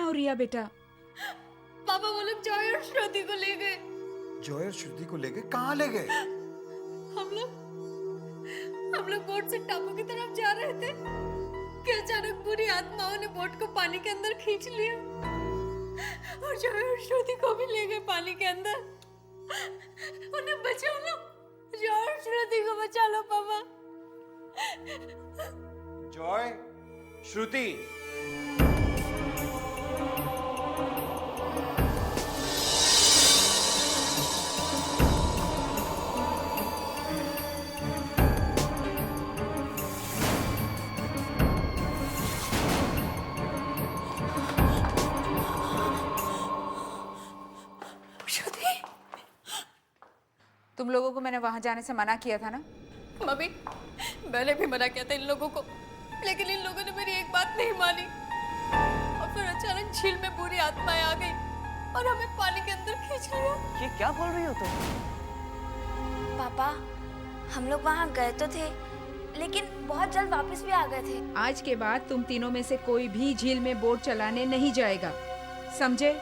हो रिया बेटा? पापा वो लोग जॉय और श्रुति को ले गए। जॉय और श्रुति को ले गए? कहाँ ले गए? हम लोग बोट से टापू की तरफ जा रहे थे कि अचानक बुरी आत्माओं ने बोट को पानी के अंदर खींच लिया और जॉय और श्रुति को भी ले गए पानी के अंदर। उन्हें बचा लो, जॉय और श्रुति को बचा लो पापा। जॉय, श्रुति, तुम लोगों को मैंने वहां जाने से मना किया था ना? मम्मी, मैंने भी मना किया था इन लोगों को, लेकिन इन लोगों ने मेरी एक बात नहीं मानी और फिर अचानक झील में बुरी आत्माएं आ गई और हमें पानी के अंदर खींच लिया। ये क्या बोल रही हो तुम? पापा, हम लोग वहाँ गए तो थे, लेकिन बहुत जल्द वापस भी आ गए थे। आज के बाद तुम तीनों में से कोई भी झील में बोट चलाने नहीं जाएगा, समझे?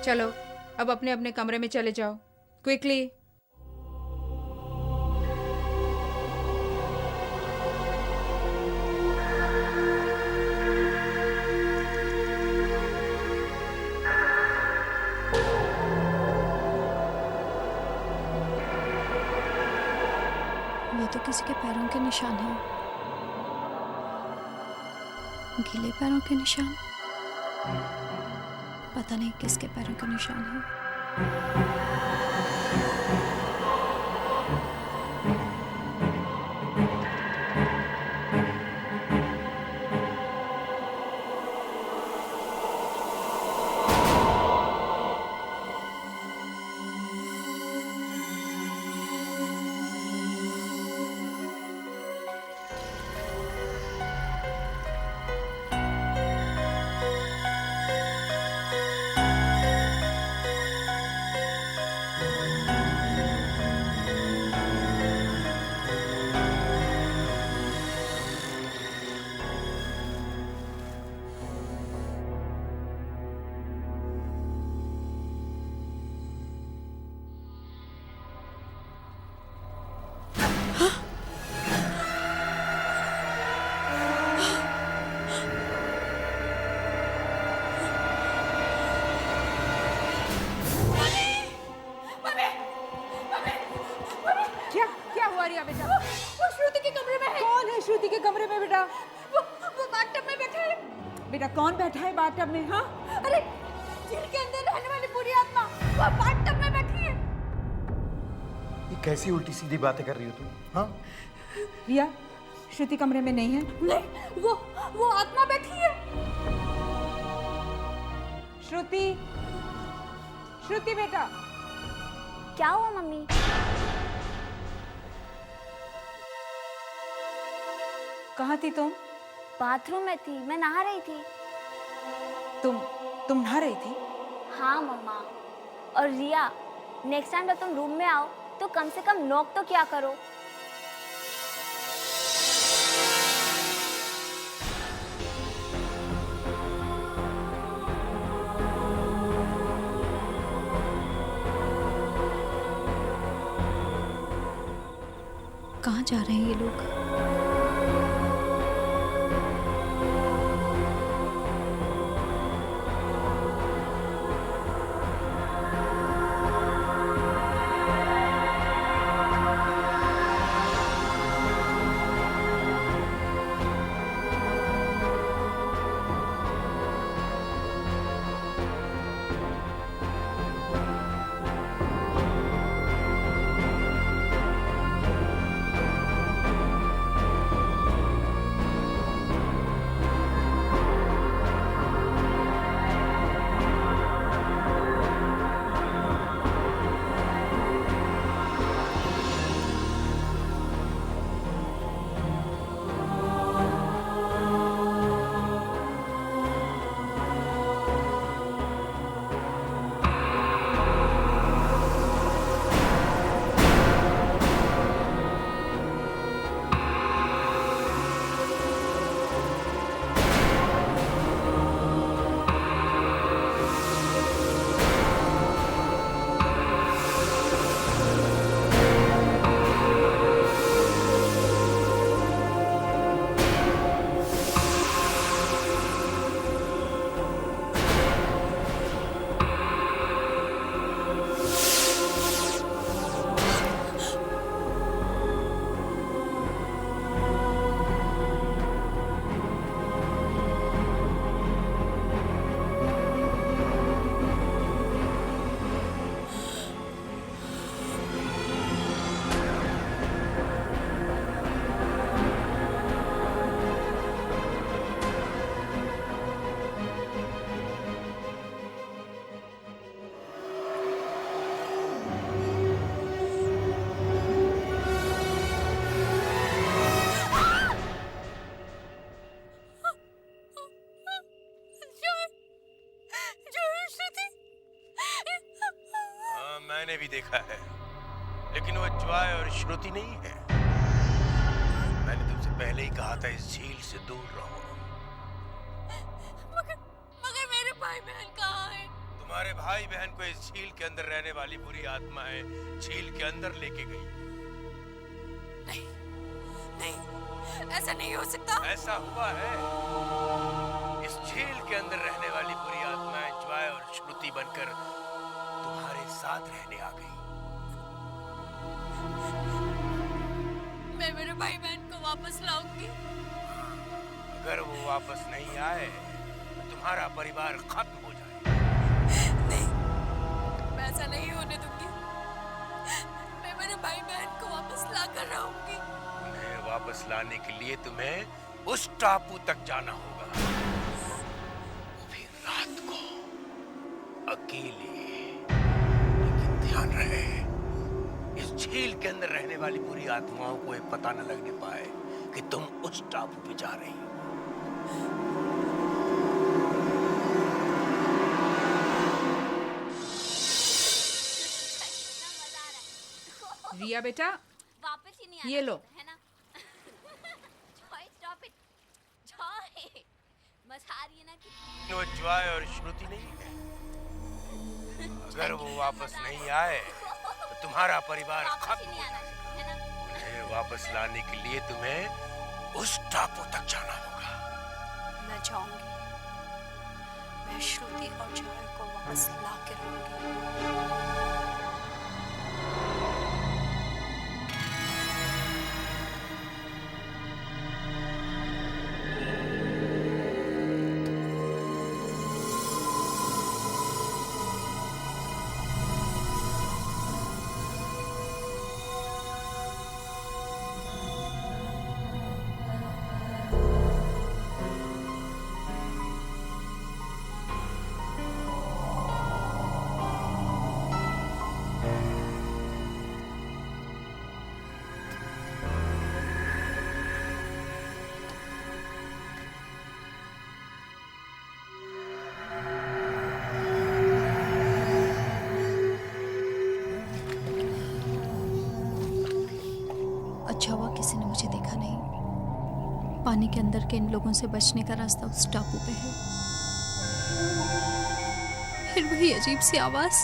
चलो अब अपने अपने कमरे में चले जाओ, क्विकली। वो तो किसी के पैरों के निशान है, गीले पैरों के निशान। पता नहीं किसके पैरों के निशान है। क्या हुआ रिया बेटा? वो श्रुति के कमरे में है। कौन है श्रुति के कमरे में बेटा? वो बाथटब में बैठा है। बेटा कौन बैठा है बाथटब में? हाँ, अरे झील के अंदर रहने वाली बुरी आत्मा वो बाथटब में बैठी है। ये कैसी उल्टी सीधी बातें कर रही हो तुम? हाँ, रिया, श्रुति कमरे में नहीं है। नहीं, वो आत्मा बैठी है। श्रुति, श्रुति बेटा। क्या हुआ मम्मी? कहाँ थी तुम? बाथरूम में थी, मैं नहा रही थी। तुम नहा रही थी? हाँ मम्मा। और रिया, नेक्स्ट टाइम जब तुम रूम में आओ तो कम से कम नॉक तो क्या करो। कहाँ जा रहे हैं ये लोग? मैंने भी देखा है, लेकिन वो जॉय और श्रुति नहीं है। मैंने तुमसे पहले ही कहा था इस झील से दूर रहो। मगर मेरे भाई बहन कहाँ हैं? तुम्हारे भाई बहन को इस झील के अंदर रहने वाली बुरी आत्मा है झील के अंदर लेके गई। नहीं, नहीं, ऐसा नहीं हो सकता। ऐसा हुआ है। इस झील के अंदर रहने वाली बुरी आत्माएं जॉय और श्रुति बनकर तुम्हारे साथ रहने आ गई। मैं मेरे भाई बहन को वापस लाऊंगी। अगर वो वापस नहीं आए तो तुम्हारा परिवार खत्म हो जाए। नहीं, मैं ऐसा नहीं होने दूंगी। मैं मेरे भाई बहन को वापस ला कर रहूंगी। उन्हें वापस लाने के लिए तुम्हें उस टापू तक जाना होगा, वो भी रात को, अकेले। लेकिन ध्यान रहे, इस झील के अंदर रहने वाली बुरी आत्माओं को ये पता न लगने पाए कि तुम उस टापू पे जा रही हो। रिया बेटा, वापस ही नहीं ये लो। है ना? Joy stop it. जॉय मजा आ रही है ना कि वो जॉय और श्रुति नहीं है। अगर वो वापस नहीं आए तो तुम्हारा परिवार वापस ही खत्म नहीं हो आना जाए। है ना? उन्हें वापस लाने के लिए तुम्हें उस टापू तक जाना होगा। मैं जाऊंगी। मैं श्रुति और जॉय को वापस ला के रहूंगी। अच्छा हुआ किसी ने मुझे देखा नहीं। पानी के अंदर के इन लोगों से बचने का रास्ता उस टापू पे है। फिर वही अजीब सी आवाज।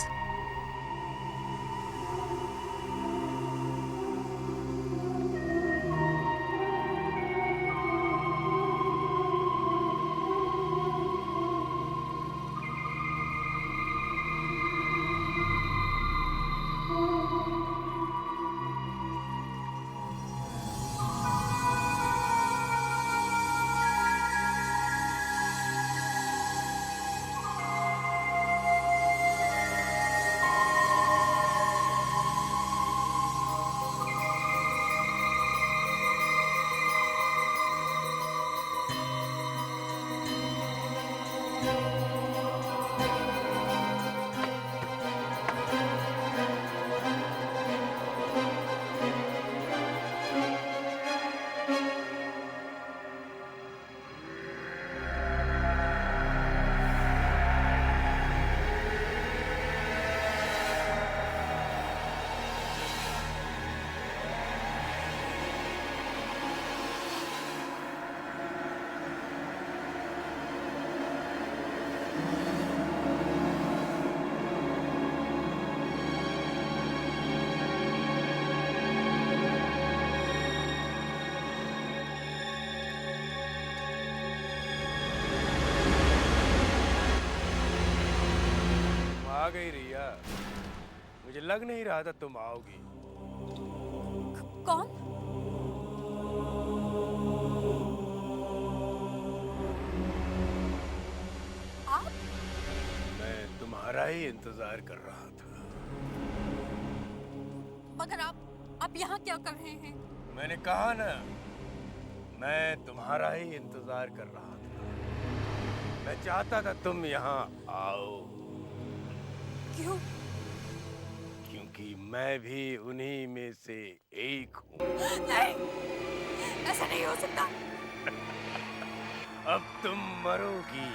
आ गई रिया, मुझे लग नहीं रहा था तुम आओगी। कौन? आप? मैं तुम्हारा ही इंतजार कर रहा था। मगर आप यहाँ क्या कर रहे हैं? मैंने कहा ना, मैं तुम्हारा ही इंतजार कर रहा था। मैं चाहता था तुम यहाँ आओ। क्यों? क्योंकि मैं भी उन्हीं में से एक हूँ। नहीं, ऐसा नहीं हो सकता। अब तुम मरोगी।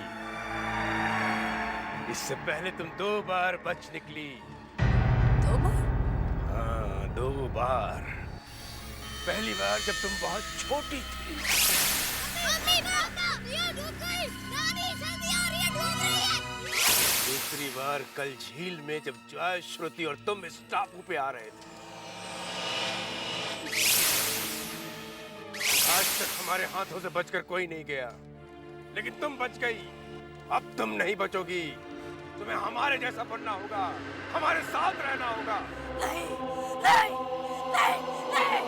इससे पहले तुम 2 बार बच निकली। 2 बार? बार, पहली बार जब तुम बहुत छोटी थी। दूसरी बार कल झील में जब जय, श्रुति और तुम इस टापू पे आ रहे थे। आज तक हमारे हाथों से बचकर कोई नहीं गया, लेकिन तुम बच गई। अब तुम नहीं बचोगी। तुम्हें हमारे जैसा बनना होगा, हमारे साथ रहना होगा। नहीं, नहीं, नहीं, नहीं।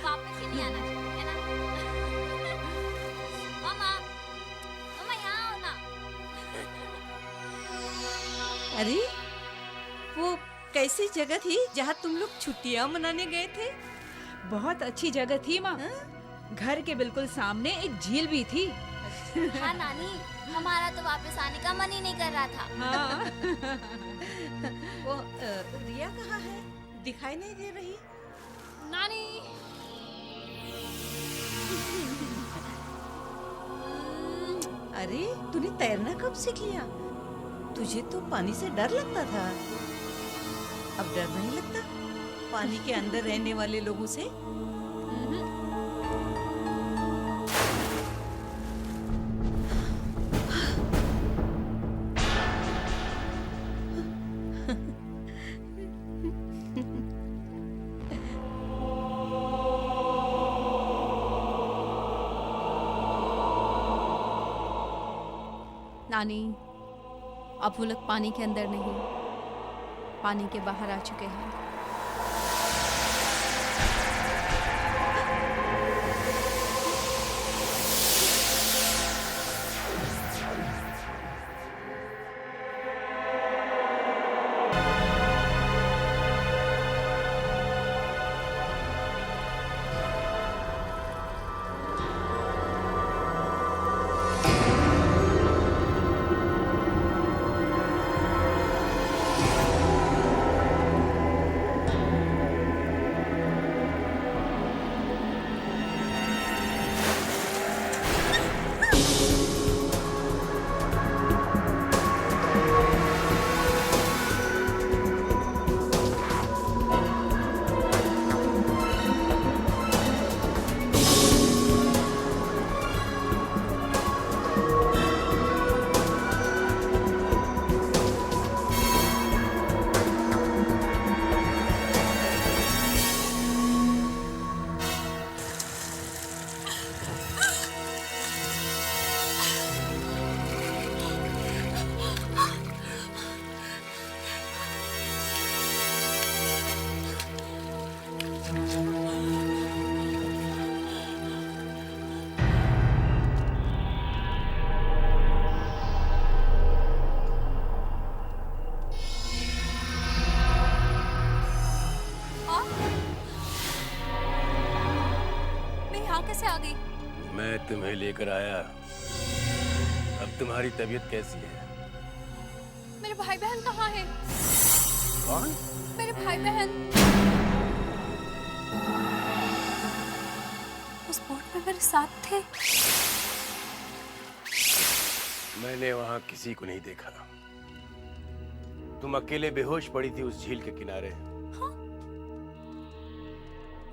वापस ही नहीं आना चाहिए, है ना? मामा, मामा यहाँ आओ ना। अरे वो कैसी जगह थी जहाँ तुम लोग छुट्टियाँ मनाने गए थे? बहुत अच्छी जगह थी माँ। घर के बिल्कुल सामने एक झील भी थी। हाँ नानी, हमारा तो वापस आने का मन ही नहीं कर रहा था। हाँ। वो रिया कहाँ है? दिखाई नहीं दे रही। नानी, अरे तूने तैरना कब सीख लिया? तुझे तो पानी से डर लगता था, अब डर नहीं लगता पानी के अंदर रहने वाले लोगों से? नानी, अब वो लोग पानी के अंदर नहीं, पानी के बाहर आ चुके हैं। तुम्हें लेकर आया। अब तुम्हारी तबीयत कैसी है? मेरे भाई बहन कहाँ हैं? कौन? मेरे भाई बहन उस बोट में मेरे साथ थे। मैंने वहां किसी को नहीं देखा। तुम अकेले बेहोश पड़ी थी उस झील के किनारे। हाँ?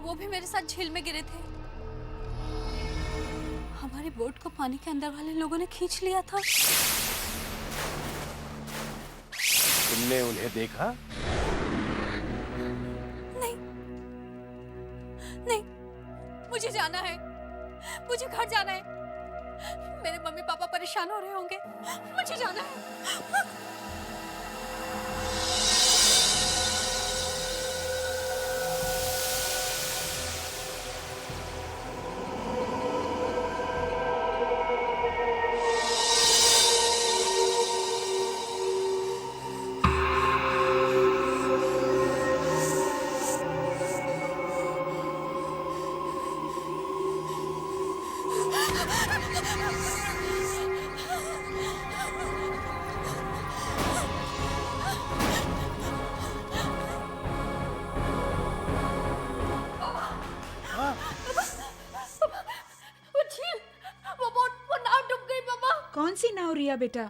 वो भी मेरे साथ झील में गिरे थे। हमारी बोट को पानी के अंदर वाले लोगों ने खींच लिया था। तुमने उन्हें देखा? नहीं, नहीं, मुझे जाना है, मुझे घर जाना है। मेरे मम्मी पापा परेशान हो रहे होंगे, मुझे जाना है। वो झील, वो बोट, वो नाव डूब गई पापा। कौन सी नाव रिया बेटा?